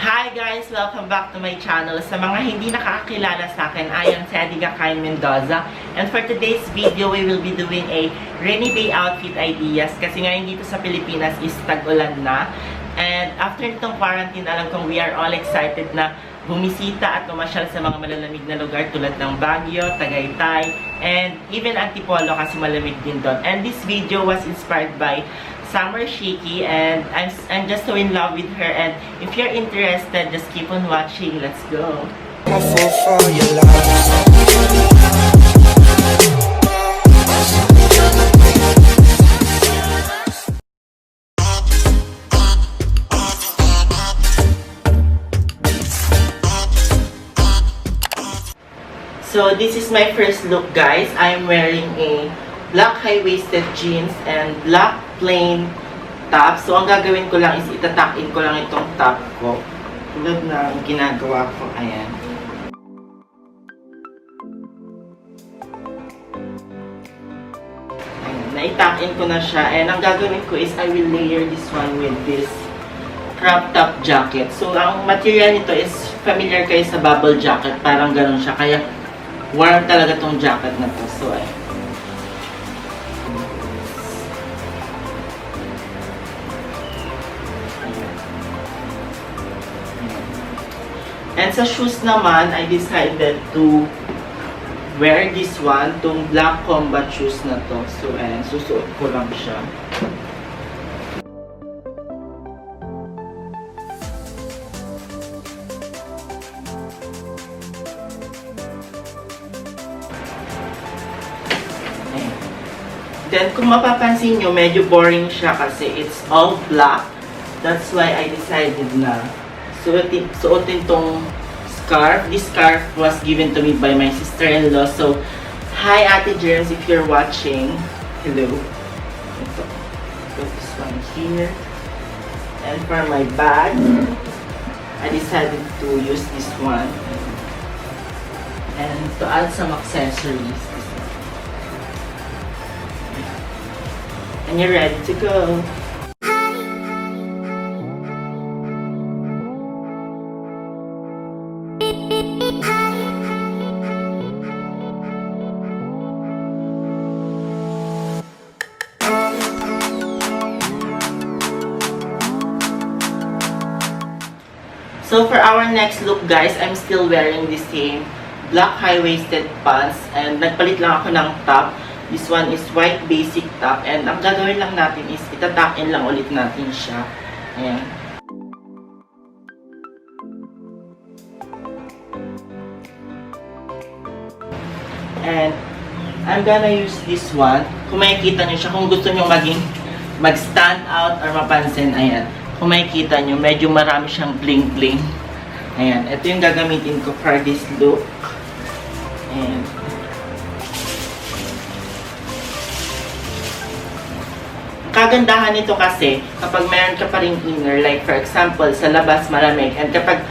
Hi guys! Welcome back to my channel. Sa mga hindi nakakakilala sa akin, I am Gacayan Mendoza. And for today's video, we will be doing a rainy day outfit ideas. Kasi ngayon dito sa Pilipinas is tag-ulan na. And after nitong quarantine, alam kong we are all excited na bumisita at pumasyal sa mga malalamig na lugar tulad ng Baguio, Tagaytay, and even Antipolo kasi malamig din doon. And this video was inspired by Summer Shiki, and I'm just so in love with her. And if you're interested, just keep on watching. Let's go. So this is my first look, guys. I'm wearing a black high-waisted jeans and black plain top. So, ang gagawin ko lang is itatakin ko lang itong top ko. Tulad ng ginagawa ko. Ayan. Ayan. Naitakin ko na siya. And ang gagawin ko is I will layer this one with this crop top jacket. So, ang material nito is familiar kayo sa bubble jacket. Parang ganun siya. Kaya, warm talaga tong jacket na to. So, ayan. And sa shoes naman, I decided to wear this one, tong black combat shoes na to. So, ayan, susuot ko lang siya. Ayan. Then, kung mapapansin nyo, medyo boring siya kasi it's all black. That's why I decided na suotin tong scarf. This scarf was given to me by my sister-in-law. So, hi Ate Germs, if you're watching. Hello. Ito. Put this one here. And for my bag, I decided to use this one. And to add some accessories. And you're ready to go. So for our next look, guys, I'm still wearing the same black high-waisted pants and nagpalit lang ako ng top. This one is white basic top and ang gagawin lang natin is itatakin lang ulit natin siya. Ayan. And I'm gonna use this one. Kung makikita nyo siya, kung gusto nyo mag-stand out or mapansin, ayan. Kung makikita nyo, medyo marami siyang bling-bling. Ayan. Ito yung gagamitin ko for this look. Ayan. Kagandahan nito kasi, kapag meron ka pa ring inner, like for example, sa labas malamig, and kapag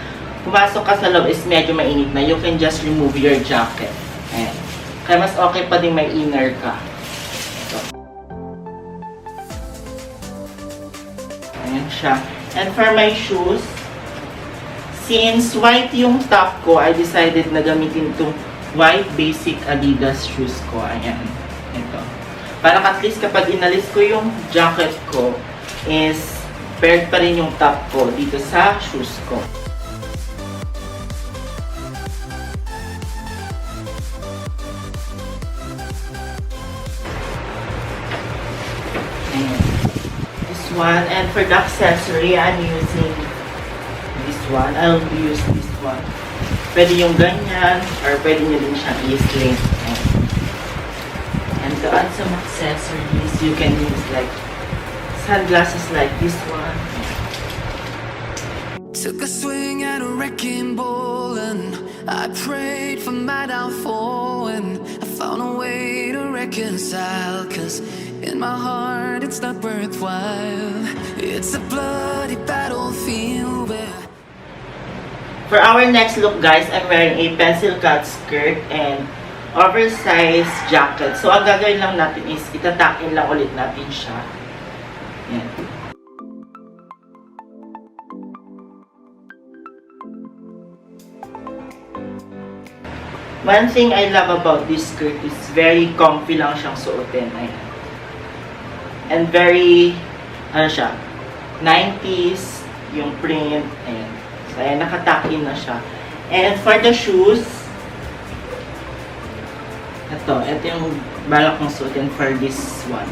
pumasok ka sa loob is medyo mainit na, you can just remove your jacket. Ayan. Kaya mas okay pa din may inner ka. Ito. Ayan siya. And for my shoes, since white yung top ko, I decided na gamitin itong white basic Adidas shoes ko. Ayan. Ito. Para at least kapag inalis ko yung jacket ko, is paired pa rin yung top ko dito sa shoes ko. Ayan. One. And for the accessory, I'm using this one. I'll use this one. Pwede yung ganyan, or pwede nyo din siyang i-sling. And to add some accessories, you can use like sunglasses like this one. Took a swing at a wrecking ball and I prayed for my downfall and I found a way to reconcile, 'cause in my heart it's not worthwhile. It's a bloody battlefield where... For our next look, guys, I'm wearing a pencil cut skirt and oversized jacket. So ang gagawin lang natin is itatakin lang ulit natin siya. Yan. One thing I love about this skirt is very comfy lang siyang suotin. Ayan. And very, ano siya, 90s, yung print. Ayan. So, ayan, nakatakin na siya. And for the shoes, ito yung balak kong suotin for this one.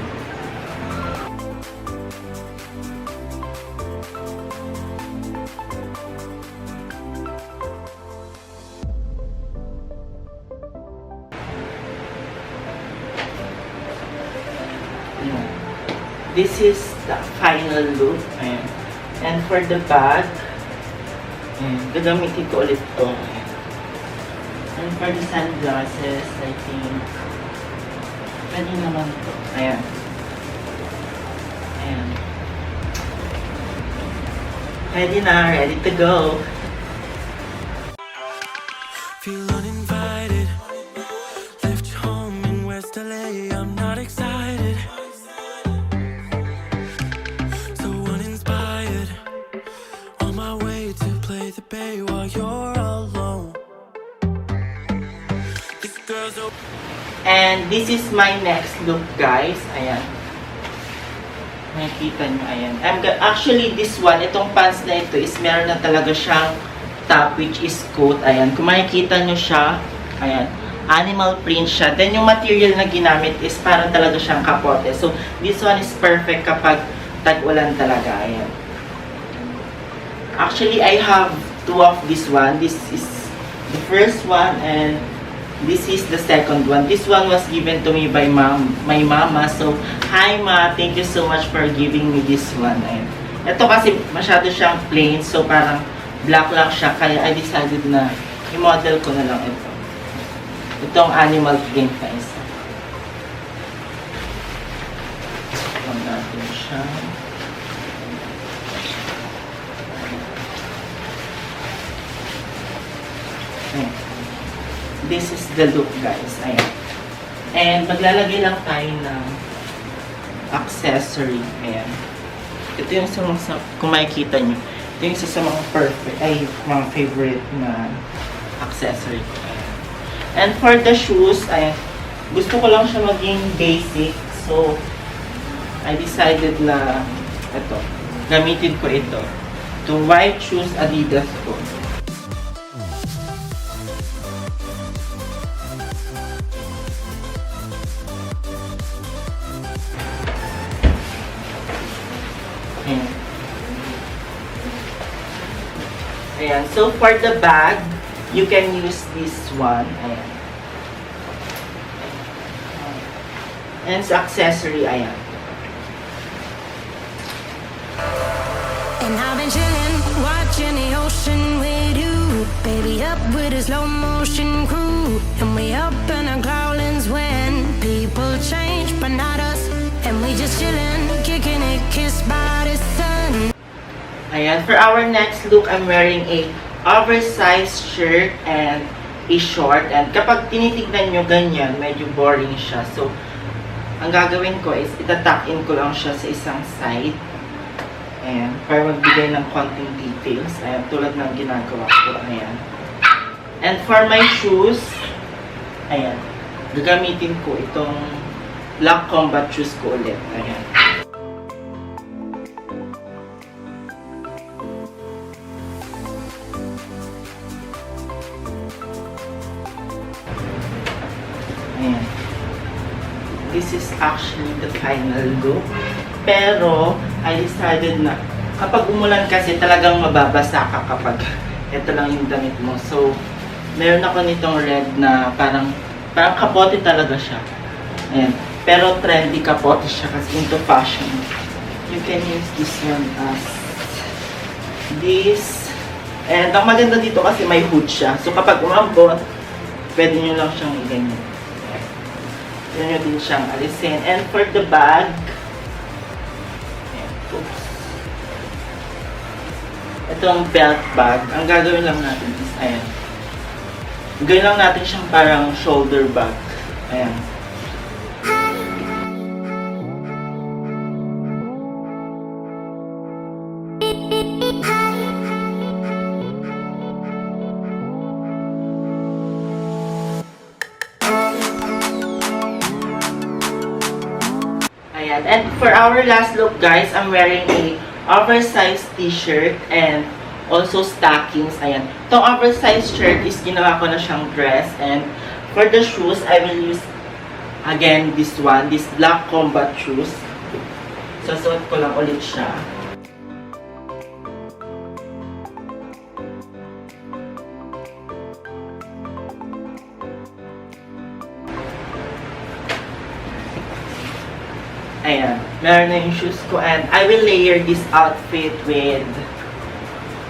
This is the final look. Ayan. And for the bag, ayan, gagamitin ko ulit ito. And for the sunglasses, I think, pwede naman ito. Ayan. Ayan. Ready na, ready to go. Feel uninvited. Left you home in West LA. I'm not excited. So uninspired. On my way to play the bay while you're alone. This girl's so And this is my next look, guys. Ayan. Nakikita nyo, ayan. Actually, this one, itong pants na ito is meron na talaga siyang top, which is coat. Ayan. Kung makikita nyo siya, ayan, animal print siya. Then, yung material na ginamit is parang talaga siyang kapote. So, this one is perfect kapag tag-ulan talaga. Ayan. Actually, I have two of this one. This is the first one and this is the second one. This one was given to me by my mama. So, hi ma, thank you so much for giving me this one. Ayan. Ito kasi masyado siyang plain. So, parang black lang siya. Kaya I decided na i-model ko na lang ito. Itong animal print na isa. Ito natin siya. Ayan. This is the look, guys. Ayan. And maglalagay lang tayo ng accessory. Ayan. Ito yung sa kung makikita nyo. Ito yung sa mga perfect, mga favorite na accessory ko. Ayan. And for the shoes, ayan. Gusto ko lang siya maging basic. So, I decided na ito. Gamitin ko ito. Itong white shoes, Adidas ko. Ayan. So, for the bag, you can use this one. Ayan. And sa accessory, ayan. And I've been chilling, watching the ocean with you. Baby, up with a slow motion crew. And we up in our growlings when people change, but not us. And we just chilling, kicking it, kissed by the sun. Ayan, for our next look, I'm wearing a oversized shirt and a short. And kapag tinitignan nyo ganyan, medyo boring siya. So, ang gagawin ko is itatuck in ko lang siya sa isang side. Ayan, para magbigay ng konting details. Ayan, tulad ng ginagawa ko. Ayan. And for my shoes, ayan, gagamitin ko itong black combat shoes ko ulit. Ayan. Ayan. This is actually the final look. Pero, I decided na kapag umulan kasi talagang mababasa ka kapag ito lang yung damit mo. So, meron ako nitong red na parang kapote talaga siya. Ayan. Pero trendy kapote siya kasi into fashion. You can use this one as this. And ang maganda dito kasi may hood siya. So, kapag umambot, pwede nyo lang siyang i-ganyan. Pwede nyo din siyang alisin. And for the bag, oops. Itong belt bag, ang gagawin lang natin is, ayan. Gawin lang natin siyang parang shoulder bag. Ayan. Ayan. And for our last look, guys, I'm wearing a oversized t-shirt and also stockings. Ayan. Itong oversized shirt is ginawa ko na siyang dress. And for the shoes, I will use, again, this one. This black combat shoes. Susuot ko lang ulit siya. Ayan, meron na yung shoes ko and I will layer this outfit with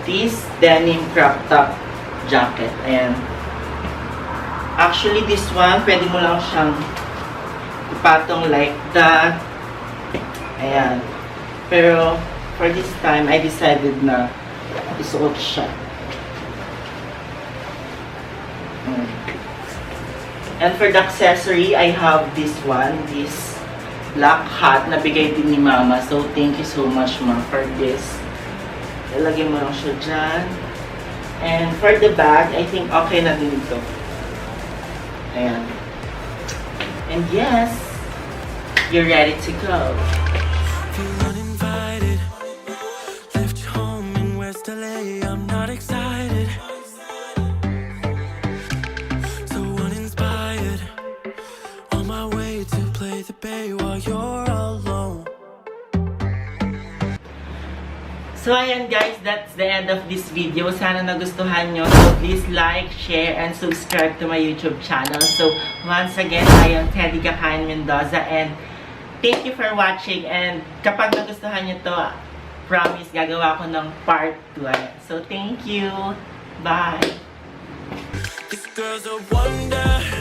this denim crop top jacket. Ayan. Actually, this one, pwede mo lang siyang ipatong like that. Ayan. Pero, for this time, I decided na isuot siya. And for the accessory, I have this one, this black hat na bigay din ni Mama. So, thank you so much, Ma, for this. Ilagay mo lang siya dyan. And for the bag, I think okay na din ito. Ayan. And yes, you're ready to go. Feel uninvited. Left home in West LA. I'm not excited. So uninspired. On my way to play the bay while you're alone. So ayan guys, that's the end of this video. Sana nagustuhan nyo. So please like, share, and subscribe to my YouTube channel. So once again, I am Teddy Gacayan Mendoza and thank you for watching. And kapag nagustuhan nyo to, promise gagawa ko ng part 2. So thank you. Bye! This girl's a wonder.